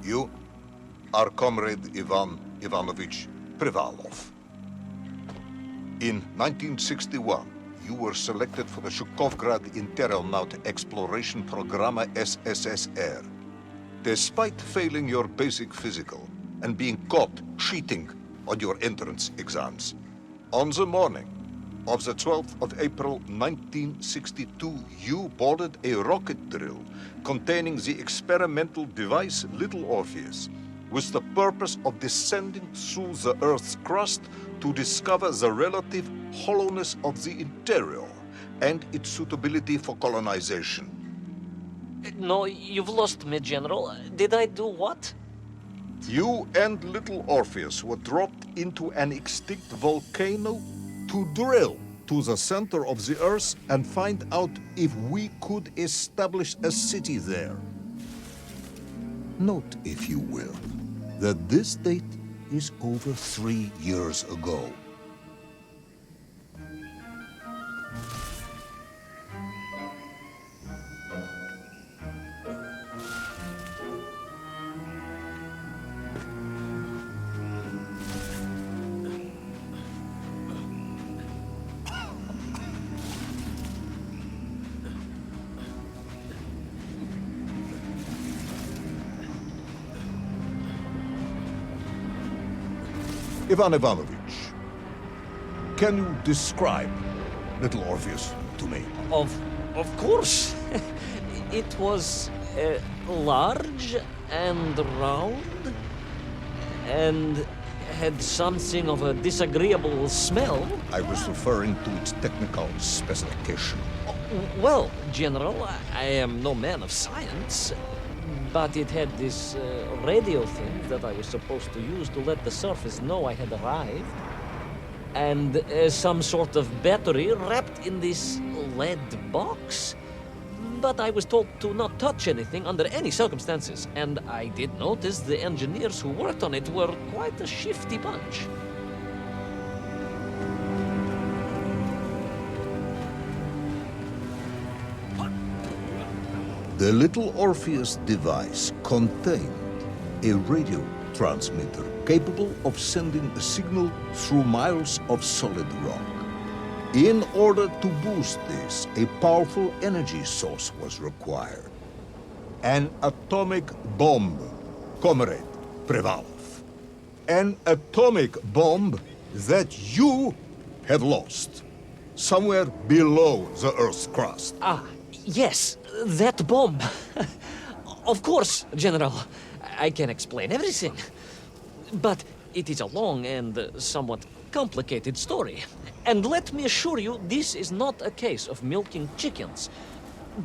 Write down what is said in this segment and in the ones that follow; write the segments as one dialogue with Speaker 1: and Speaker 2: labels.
Speaker 1: You are Comrade Ivan Ivanovich Privalov. In 1961, you were selected for the Shukovgrad Internaut Exploration Programme SSSR. Despite failing your basic physical and being caught cheating on your entrance exams, on the morning of the 12th of April 1962, you boarded a rocket drill containing the experimental device Little Orpheus, with the purpose of descending through the Earth's crust to discover the relative hollowness of the interior and its suitability for colonization.
Speaker 2: No, you've lost me, General. Did I do what?
Speaker 1: You and Little Orpheus were dropped into an extinct volcano to drill to the center of the Earth and find out if we could establish a city there. Note, if you will, that this date is over 3 years ago. Ivan Ivanovich, can you describe Little Orpheus to me?
Speaker 2: Of course. It was large and round and had something of a disagreeable smell.
Speaker 1: I was referring to its technical specification.
Speaker 2: Well, General, I am no man of science, but it had this radio thing that I was supposed to use to let the surface know I had arrived, and some sort of battery wrapped in this lead box. But I was told to not touch anything under any circumstances, and I did notice the engineers who worked on it were quite a shifty bunch.
Speaker 1: The Little Orpheus device contained a radio transmitter capable of sending a signal through miles of solid rock. In order to boost this, a powerful energy source was required. An atomic bomb, Comrade Privalov. An atomic bomb that you have lost somewhere below the Earth's crust.
Speaker 2: Ah, yes, that bomb. Of course, General. I can explain everything. But it is a long and somewhat complicated story. And let me assure you, this is not a case of milking chickens.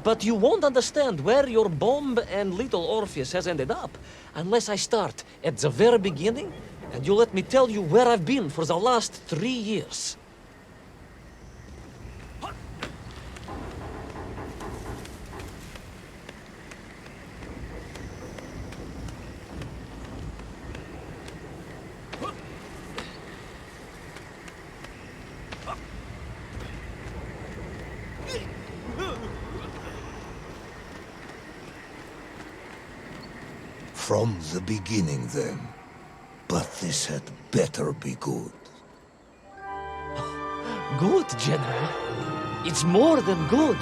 Speaker 2: But you won't understand where your bomb and Little Orpheus has ended up unless I start at the very beginning and you let me tell you where I've been for the last 3 years.
Speaker 1: From the beginning, then. But this had better be good.
Speaker 2: Good, General. It's more than good.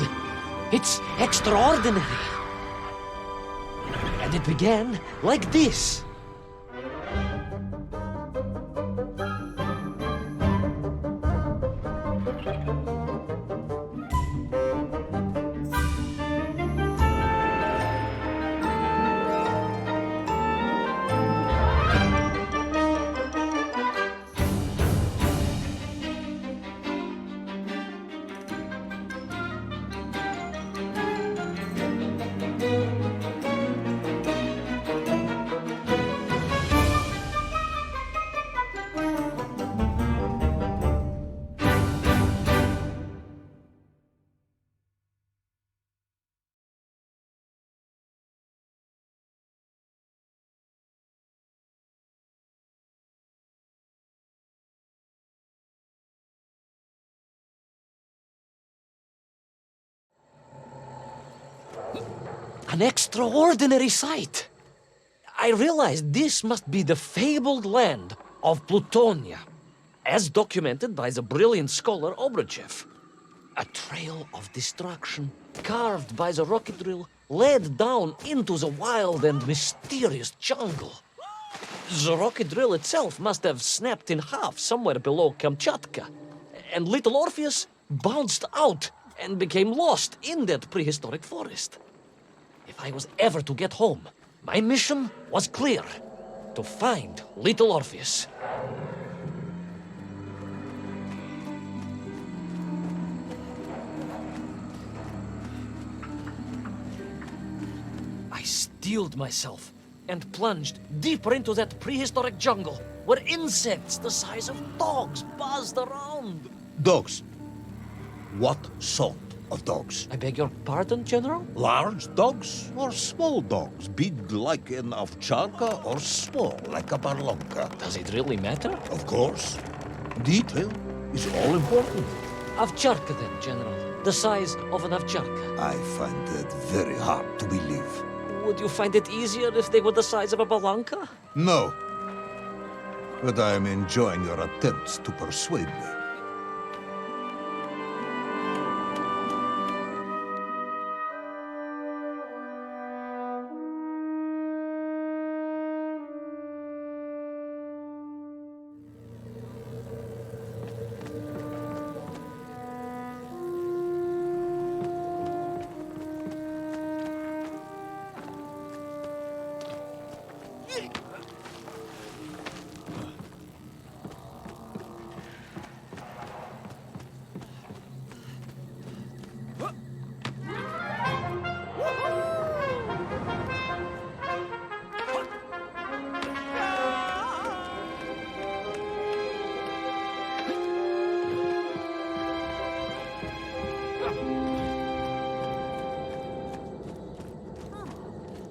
Speaker 2: It's extraordinary. And it began like this. An extraordinary sight. I realized this must be the fabled land of Plutonia, as documented by the brilliant scholar Obruchev. A trail of destruction, carved by the rocket drill, led down into the wild and mysterious jungle. The rocket drill itself must have snapped in half somewhere below Kamchatka, and little Orpheus bounced out and became lost in that prehistoric forest. If I was ever to get home, my mission was clear: to find little Orpheus. I steeled myself and plunged deeper into that prehistoric jungle where insects the size of dogs buzzed around.
Speaker 3: Dogs. What sort of dogs?
Speaker 2: I beg your pardon, General?
Speaker 3: Large dogs or small dogs? Big like an ovcharka or small like a barlonka?
Speaker 2: Does it really matter?
Speaker 3: Of course. Detail is all important.
Speaker 2: Ovcharka then, General. The size of an ovcharka.
Speaker 3: I find that very hard to believe.
Speaker 2: Would you find it easier if they were the size of a balanka?
Speaker 1: No. But I am enjoying your attempts to persuade me.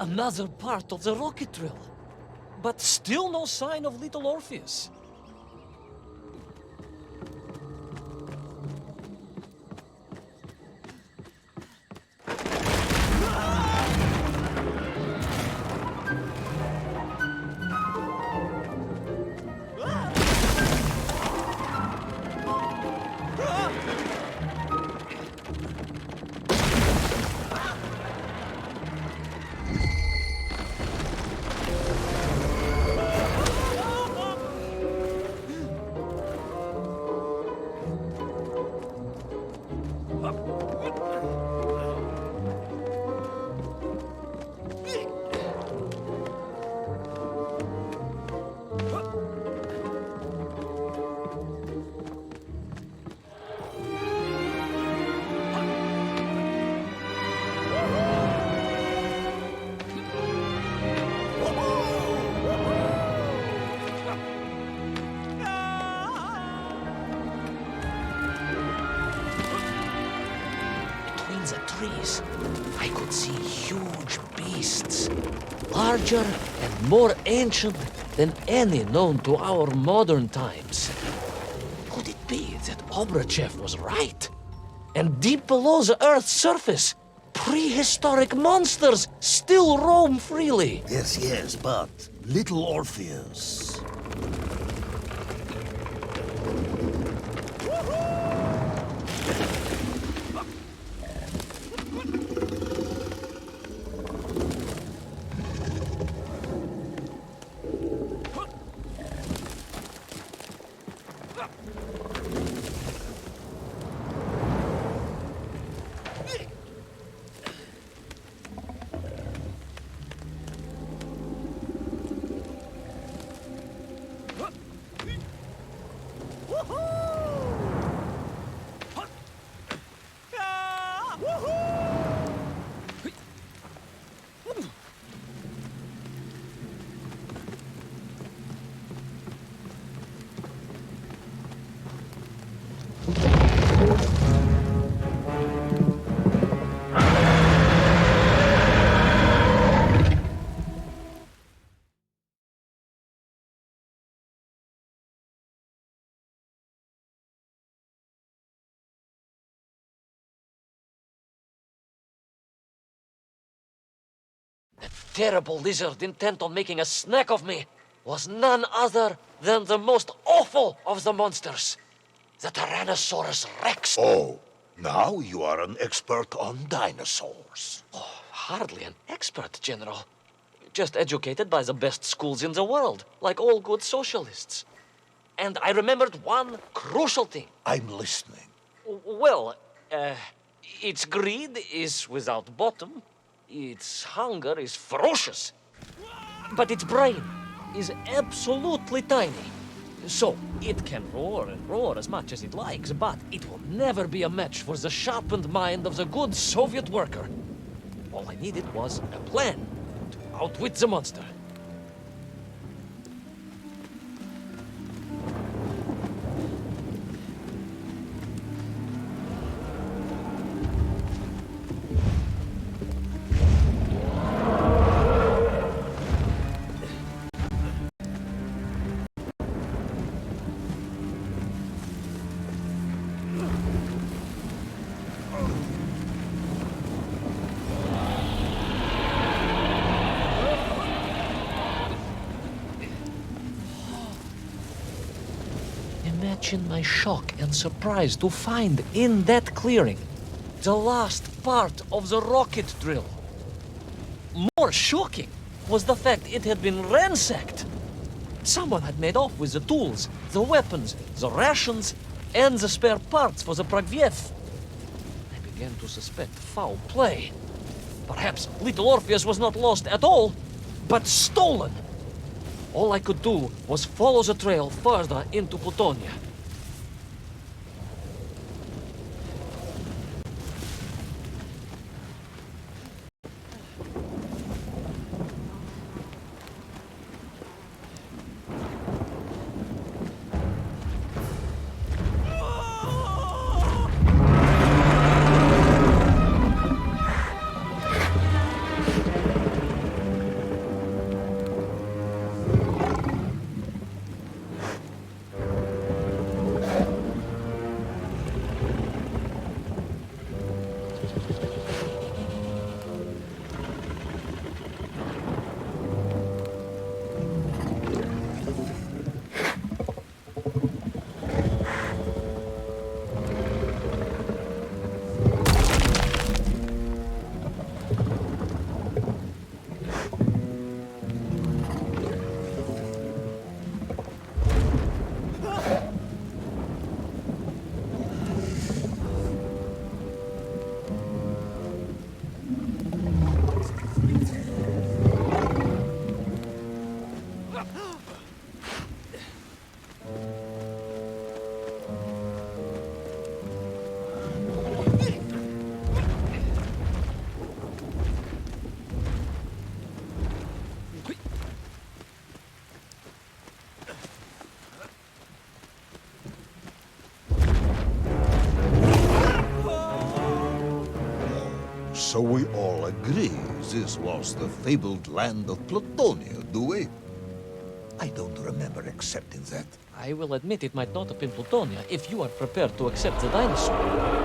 Speaker 2: Another part of the rocket drill. But still no sign of little Orpheus. The trees, I could see huge beasts, larger and more ancient than any known to our modern times. Could it be that Obruchev was right? And deep below the Earth's surface, prehistoric monsters still roam freely.
Speaker 3: Yes, but little Orpheus.
Speaker 2: terrible lizard intent on making a snack of me was none other than the most awful of the monsters, the Tyrannosaurus Rex.
Speaker 1: Oh, now you are an expert on dinosaurs.
Speaker 2: Hardly an expert, General. Just educated by the best schools in the world, like all good socialists. And I remembered one crucial thing.
Speaker 1: I'm listening.
Speaker 2: Well, its greed is without bottom, its hunger is ferocious, but its brain is absolutely tiny. So, it can roar and roar as much as it likes, but it will never be a match for the sharpened mind of the good Soviet worker. All I needed was a plan to outwit the monster. Imagine my shock and surprise to find in that clearing the last part of the rocket drill. More shocking was the fact it had been ransacked. Someone had made off with the tools, the weapons, the rations, and the spare parts for the Pragviev. I began to suspect foul play. Perhaps little Orpheus was not lost at all, but stolen. All I could do was follow the trail further into Plutonia.
Speaker 3: So we all agree this was the fabled land of Plutonia, do we?
Speaker 1: I don't remember accepting that.
Speaker 2: I will admit it might not have been Plutonia if you are prepared to accept the dinosaur.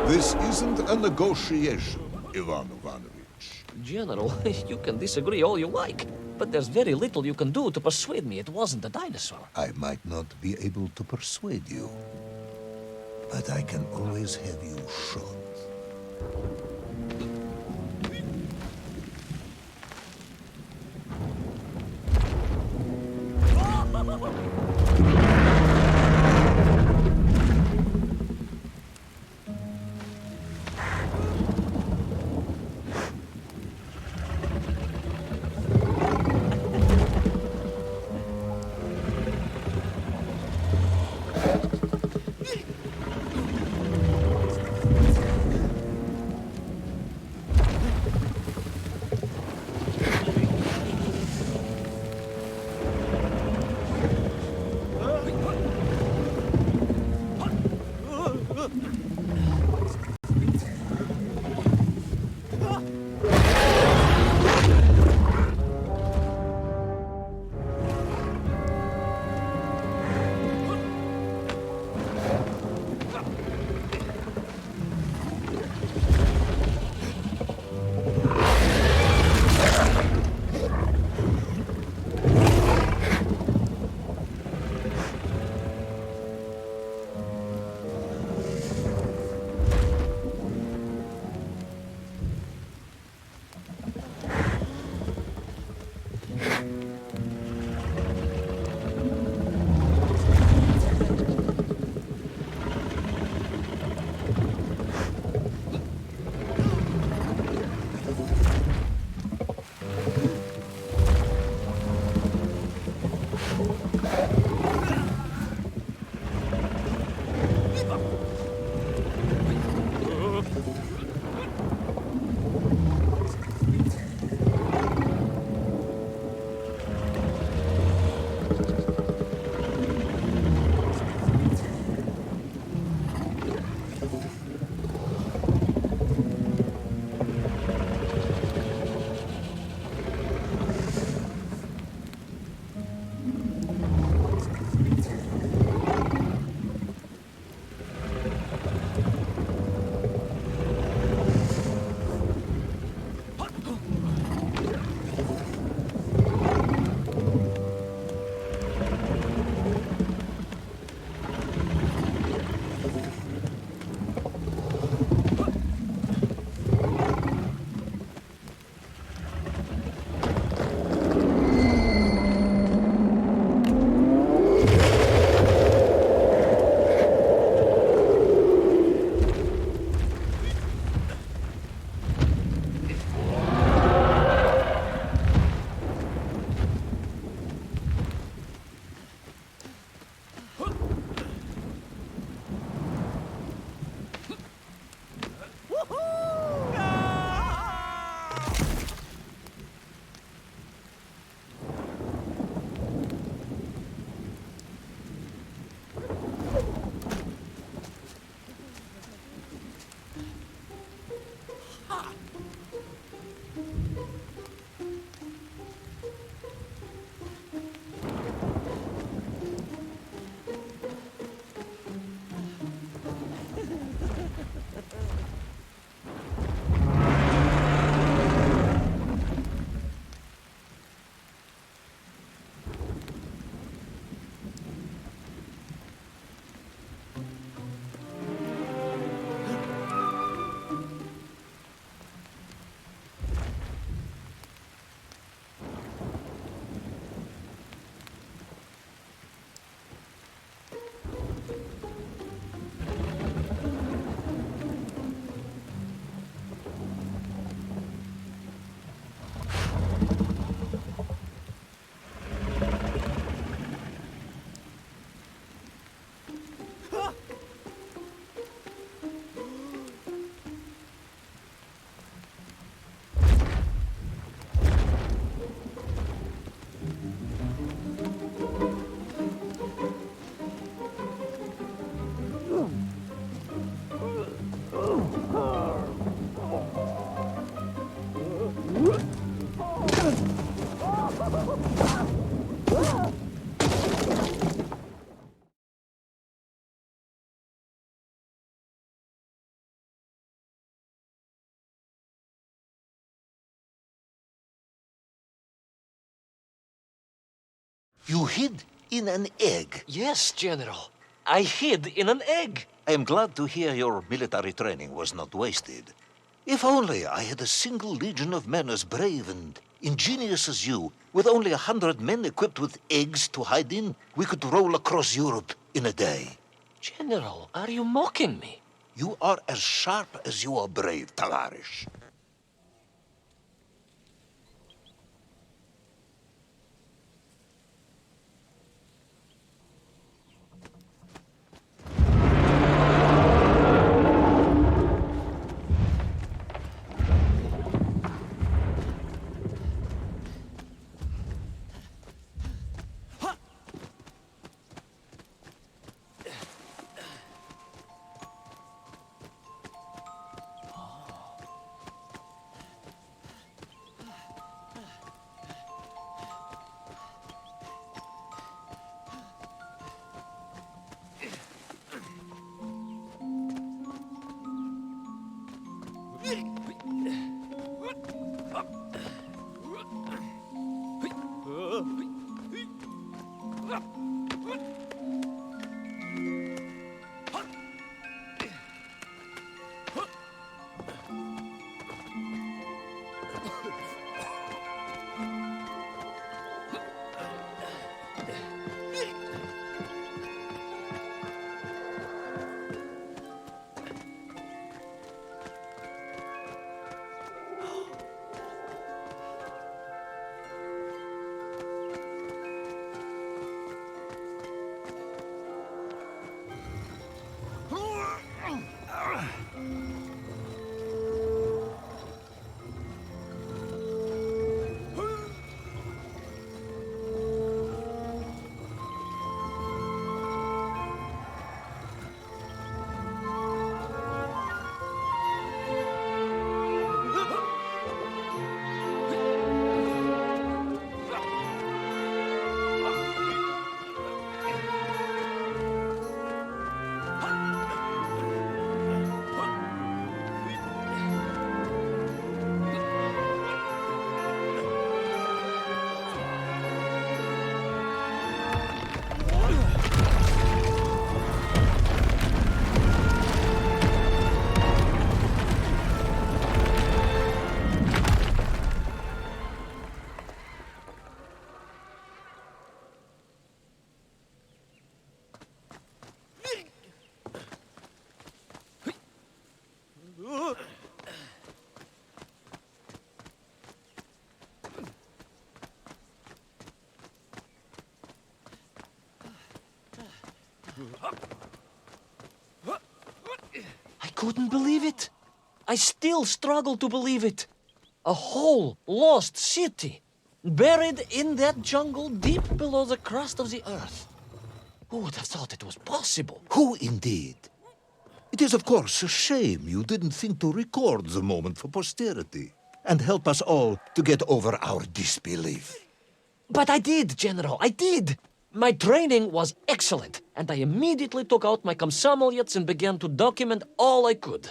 Speaker 3: This isn't a negotiation, Ivan Ivanovich.
Speaker 2: General, you can disagree all you like, but there's very little you can do to persuade me it wasn't a dinosaur.
Speaker 1: I might not be able to persuade you, but I can always have you shot.
Speaker 3: You hid in an egg.
Speaker 2: Yes, General. I hid in an egg.
Speaker 3: I am glad to hear your military training was not wasted. If only I had a single legion of men as brave and ingenious as you, with only 100 men equipped with eggs to hide in, we could roll across Europe in a day.
Speaker 2: General, are you mocking me?
Speaker 3: You are as sharp as you are brave, Tavarish.
Speaker 2: I couldn't believe it. I still struggle to believe it. A whole lost city, buried in that jungle deep below the crust of the earth. Who would have thought it was possible?
Speaker 3: Who indeed? It is, of course, a shame you didn't think to record the moment for posterity and help us all to get over our disbelief.
Speaker 2: But I did, General, I did. My training was excellent, and I immediately took out my komsomolets and began to document all I could.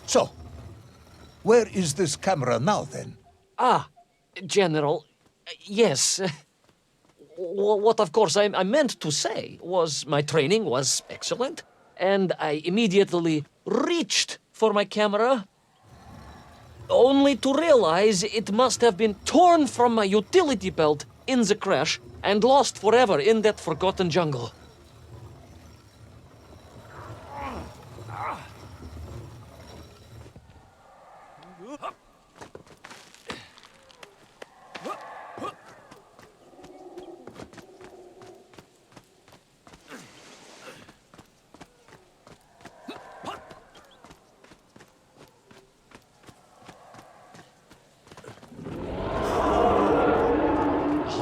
Speaker 3: So, where is this camera now, then?
Speaker 2: Ah, General, yes. What, of course, I meant to say was my training was excellent, and I immediately reached for my camera, only to realize it must have been torn from my utility belt in the crash and lost forever in that forgotten jungle.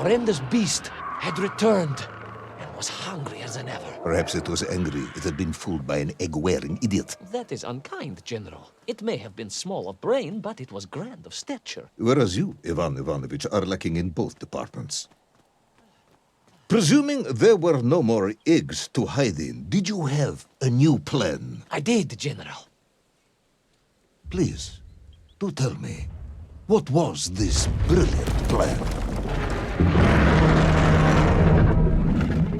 Speaker 2: Horrendous beast had returned and was hungrier than ever.
Speaker 1: Perhaps it was angry it had been fooled by an egg-wearing idiot.
Speaker 2: That is unkind, General. It may have been small of brain, but it was grand of stature.
Speaker 1: Whereas you, Ivan Ivanovich, are lacking in both departments. Presuming there were no more eggs to hide in, did you have a new plan?
Speaker 2: I did, General.
Speaker 1: Please, do tell me, what was this brilliant plan?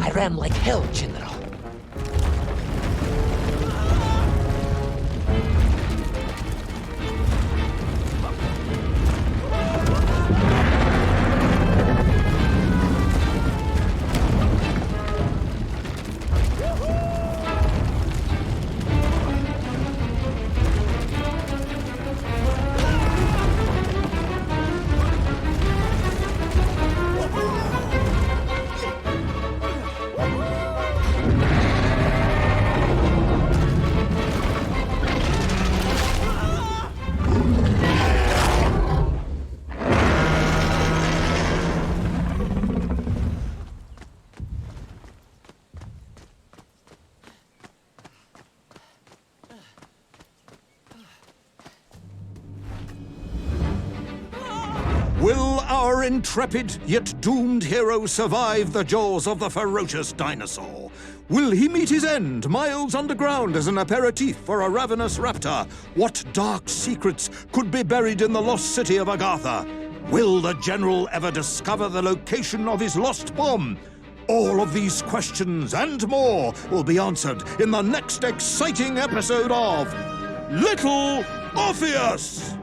Speaker 2: I ran like hell, General.
Speaker 4: Will our intrepid yet doomed hero survive the jaws of the ferocious dinosaur? Will he meet his end miles underground as an aperitif for a ravenous raptor? What dark secrets could be buried in the lost city of Agatha? Will the general ever discover the location of his lost bomb? All of these questions and more will be answered in the next exciting episode of Little Orpheus!